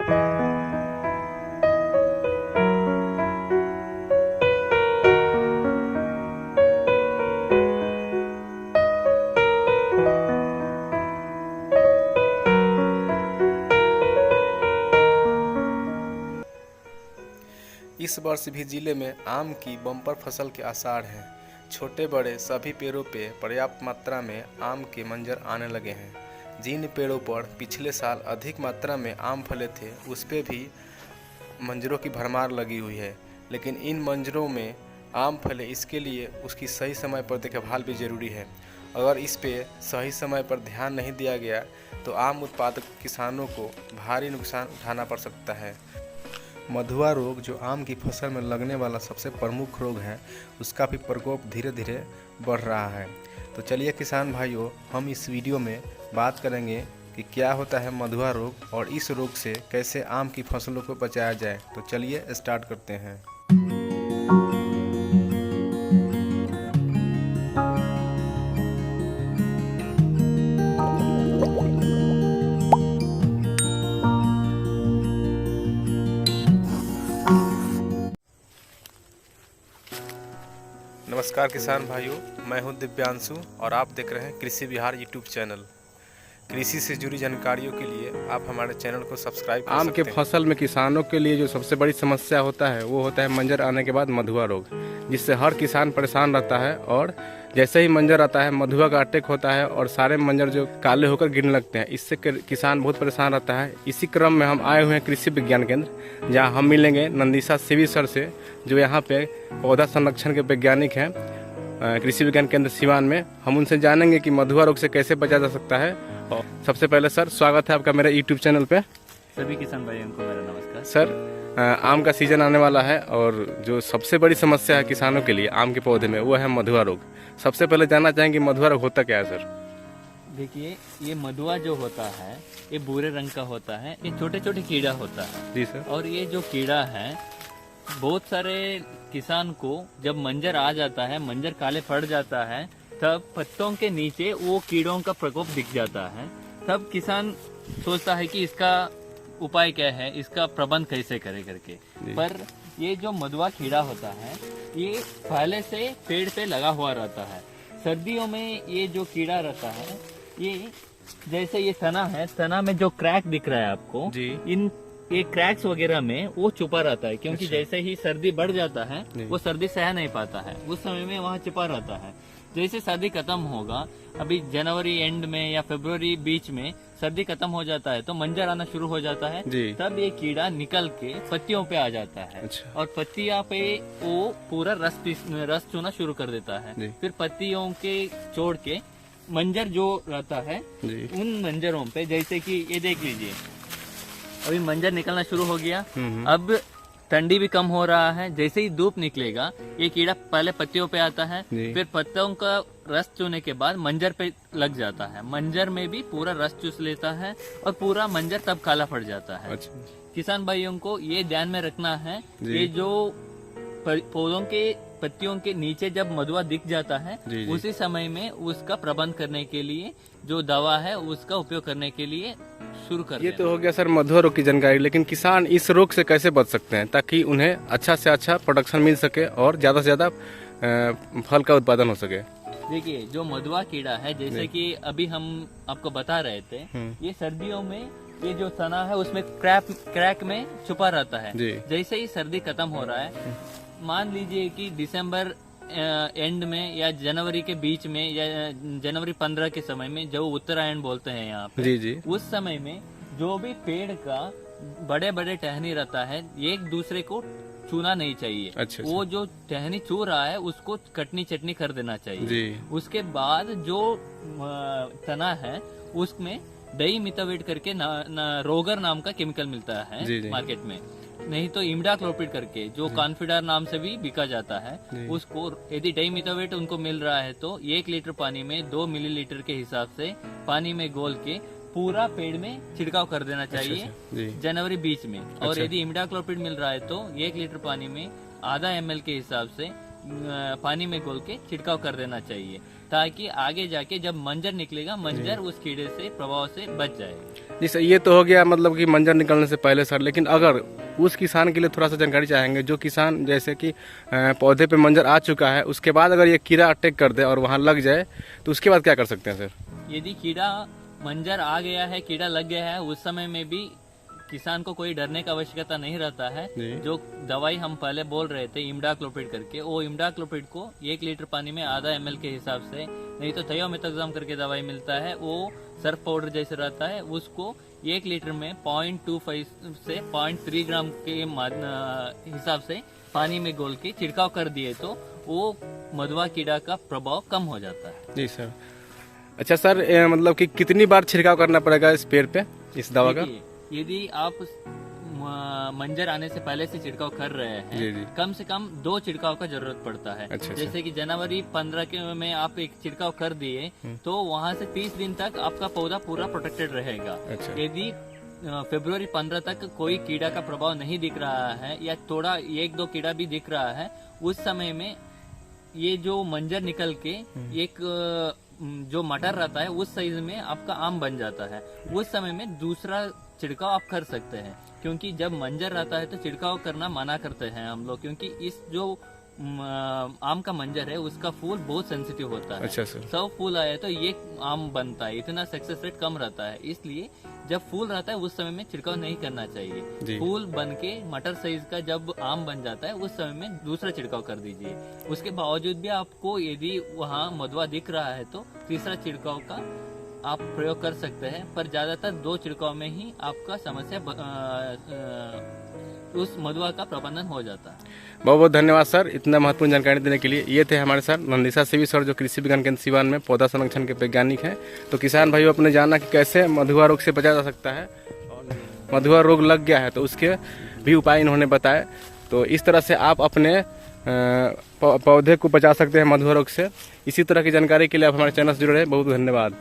इस वर्ष भी जिले में आम की बम्पर फसल के आसार हैं। छोटे बड़े सभी पेड़ों पे पर्याप्त मात्रा में आम के मंजर आने लगे हैं। जिन पेड़ों पर पिछले साल अधिक मात्रा में आम फले थे उस पे भी मंजरों की भरमार लगी हुई है, लेकिन इन मंजरों में आम फले इसके लिए उसकी सही समय पर देखभाल भी ज़रूरी है। अगर इस पे सही समय पर ध्यान नहीं दिया गया तो आम उत्पादक किसानों को भारी नुकसान उठाना पड़ सकता है। मधुआ रोग जो आम की फसल में लगने वाला सबसे प्रमुख रोग है, उसका भी प्रकोप धीरे धीरे बढ़ रहा है। तो चलिए किसान भाइयों, हम इस वीडियो में बात करेंगे कि क्या होता है मधुआ रोग और इस रोग से कैसे आम की फसलों को बचाया जाए। तो चलिए स्टार्ट करते हैं। नमस्कार किसान भाइयों, मैं हूं दिव्यांशु और आप देख रहे हैं कृषि विहार यूट्यूब चैनल। कृषि से जुड़ी जानकारियों के लिए आप हमारे चैनल को सब्सक्राइब कर आम सकते के हैं। फसल में किसानों के लिए जो सबसे बड़ी समस्या होता है वो होता है मंजर आने के बाद मधुआ रोग, जिससे हर किसान परेशान रहता है। और जैसे ही मंजर आता है मधुआ का अटैक होता है और सारे मंजर जो काले होकर गिरने लगते हैं, इससे किसान बहुत परेशान रहता है। इसी क्रम में हम आए हुए हैं कृषि विज्ञान केंद्र, जहाँ हम मिलेंगे नंदीसा सिवी सर से, जो यहाँ पे पौधा संरक्षण के वैज्ञानिक हैं कृषि विज्ञान केंद्र सिवान में। हम उनसे जानेंगे कि मधुआ रोग से कैसे बचा जा सकता है। और सबसे पहले सर, स्वागत है आपका मेरे यूट्यूब चैनल पे। सभी किसान भाइयों को मेरा नमस्कार। सर, आम का सीजन आने वाला है और जो सबसे बड़ी समस्या है किसानों के लिए आम के पौधे में, वो है मधुआ रोग। सबसे पहले जानना चाहेंगे मधुआ रोग होता क्या है सर? देखिए, ये मधुआ जो होता है ये भूरे रंग का होता है। ये छोटे छोटे कीड़ा होता है। जी सर। और ये जो कीड़ा है, बहुत सारे किसान को जब मंजर आ जाता है, मंजर काले पड़ जाता है, तब पत्तों के नीचे वो कीड़ों का प्रकोप दिख जाता है। तब किसान सोचता है कि इसका उपाय क्या है, इसका प्रबंध कैसे करे करके। पर ये जो मधुआ कीड़ा होता है ये पहले से पेड़ पे लगा हुआ रहता है। सर्दियों में ये जो कीड़ा रहता है, ये जैसे ये तना है, तना में जो क्रैक दिख रहा है आपको जी। इन ये क्रैक्स वगैरह में वो छुपा रहता है, क्योंकि अच्छा। जैसे ही सर्दी बढ़ जाता है वो सर्दी सह नहीं पाता है, उस समय में वहाँ छुपा रहता है। जैसे सर्दी खत्म होगा, अभी जनवरी एंड में या फरवरी बीच में सर्दी खत्म हो जाता है तो मंजर आना शुरू हो जाता है। जी। तब ये कीड़ा निकल के पत्तियों पे आ जाता है। अच्छा। और पत्तियां पे वो पूरा रस चूना शुरू कर देता है। जी। फिर पत्तियों के छोड़ के मंजर जो रहता है, जी। उन मंजरों पे, जैसे कि ये देख लीजिए, अभी मंजर निकलना शुरू हो गया। अब ठंडी भी कम हो रहा है। जैसे ही धूप निकलेगा ये कीड़ा पहले पत्तियों पे आता है, फिर पत्तियों का रस चूने के बाद मंजर पे लग जाता है। मंजर में भी पूरा रस चूस लेता है और पूरा मंजर तब काला पड़ जाता है। अच्छा। किसान भाइयों को ये ध्यान में रखना है, ये जो पौधों के पत्तियों के नीचे जब मधुआ दिख जाता है, उसी समय में उसका प्रबंध करने के लिए जो दवा है उसका उपयोग करने के लिए शुरू कर। ये तो हो गया सर मधुआ रोग की जानकारी, लेकिन किसान इस रोग से कैसे बच सकते हैं ताकि उन्हें अच्छा से अच्छा प्रोडक्शन मिल सके और ज्यादा से ज्यादा फल का उत्पादन हो सके? देखिए, जो मधुआ कीड़ा है, जैसे कि अभी हम आपको बता रहे थे, ये सर्दियों में ये जो तना है उसमें क्रैक में छुपा रहता है। जैसे ही सर्दी खत्म हो रहा है, मान लीजिए कि दिसंबर एंड में या जनवरी के बीच में या जनवरी 15 के समय में, जो उत्तरायण बोलते हैं यहाँ पे, जी। उस समय में जो भी पेड़ का बड़े बड़े टहनी रहता है, एक दूसरे को छूना नहीं चाहिए। अच्छा। वो जो टहनी छू रहा है उसको कटनी चटनी कर देना चाहिए। जी। उसके बाद जो तना है उसमें डाइमिथावेट करके रोगर नाम का केमिकल मिलता है मार्केट में, नहीं तो इमिडाक्लोप्रिड करके जो कॉन्फिडर नाम से भी बिका जाता है, उसको यदि डाइमिथावेट उनको मिल रहा है तो 1 लीटर पानी में 2 मिलीलीटर के हिसाब से पानी में घोल के पूरा पेड़ में छिड़काव कर देना चाहिए जनवरी बीच में। और यदि इमिडाक्लोप्रिड मिल रहा है तो 1 लीटर पानी में आधा ml के हिसाब से पानी में घोल के छिड़काव कर देना चाहिए, ताकि आगे जाके जब मंजर निकलेगा मंजर उस कीड़े से प्रभाव से बच जाएगा। जी सर, ये तो हो गया मतलब कि मंजर निकलने से पहले सर, लेकिन अगर उस किसान के लिए थोड़ा सा जानकारी चाहेंगे जो किसान जैसे कि पौधे पे मंजर आ चुका है, उसके बाद अगर ये कीड़ा अटैक कर दे और वहाँ लग जाए तो उसके बाद क्या कर सकते हैं सर? यदि कीड़ा मंजर आ गया है, कीड़ा लग गया है, उस समय में भी किसान को कोई डरने का आवश्यकता नहीं रहता है। जो दवाई हम पहले बोल रहे थे इमिडाक्लोप्रिड करके, वो इमिडाक्लोप्रिड को 1 लीटर पानी में आधा ml के हिसाब से, नहीं तो थियोमेथाक्साम करके दवाई मिलता है, वो सर्फ पाउडर जैसे रहता है, उसको 1 लीटर में 0.25 से 0.3 ग्राम के हिसाब से पानी में घोल के छिड़काव कर दिए तो वो मधुआ कीड़ा का प्रभाव कम हो जाता है। जी सर। अच्छा सर, मतलब कि कितनी बार छिड़काव करना पड़ेगा इस पेड़ पे इस दवा का? यदि आप मंजर आने से पहले से छिड़काव कर रहे हैं, जी। कम से कम 2 छिड़काव का जरूरत पड़ता है। अच्छा। जैसे कि जनवरी 15 के में आप एक छिड़काव कर दिए तो वहाँ से 30 दिन तक आपका पौधा पूरा प्रोटेक्टेड रहेगा। अच्छा। यदि फरवरी 15 तक कोई कीड़ा का प्रभाव नहीं दिख रहा है या थोड़ा 1-2 कीड़ा भी दिख रहा है, उस समय में ये जो मंजर निकल के एक जो मटर रहता है उस साइज में आपका आम बन जाता है, उस समय में दूसरा छिड़काव आप कर सकते हैं। क्योंकि जब मंजर रहता है तो छिड़काव करना मना करते हैं हम लोग, क्योंकि इस जो आम का मंजर है उसका फूल बहुत सेंसिटिव होता है। अच्छा सर। 100 फूल आए तो ये आम बनता है, इतना सक्सेस रेट कम रहता है, इसलिए जब फूल रहता है उस समय में छिड़काव नहीं करना चाहिए। फूल बन के मटर साइज का जब आम बन जाता है उस समय में दूसरा छिड़काव कर दीजिए। उसके बावजूद भी आपको यदि वहाँ मधुआ दिख रहा है तो तीसरा छिड़काव का आप प्रयोग कर सकते हैं, पर ज्यादातर 2 छिड़काव में ही आपका समस्या उस मधुआ का प्रबंधन हो जाता है। बहुत बहुत धन्यवाद सर इतना महत्वपूर्ण जानकारी देने के लिए। ये थे हमारे साथ नंदिशा सीवी सर, जो कृषि विज्ञान केंद्र सिवान में पौधा संरक्षण के वैज्ञानिक हैं। तो किसान भाइयों अपने जाना कि कैसे मधुआ रोग से बचा जा सकता है, और मधुआ रोग लग गया है तो उसके भी उपाय इन्होंने बताए। तो इस तरह से आप अपने पौधे को बचा सकते हैं मधुआ रोग से। इसी तरह की जानकारी के लिए आप हमारे चैनल से जुड़े रहें। बहुत धन्यवाद।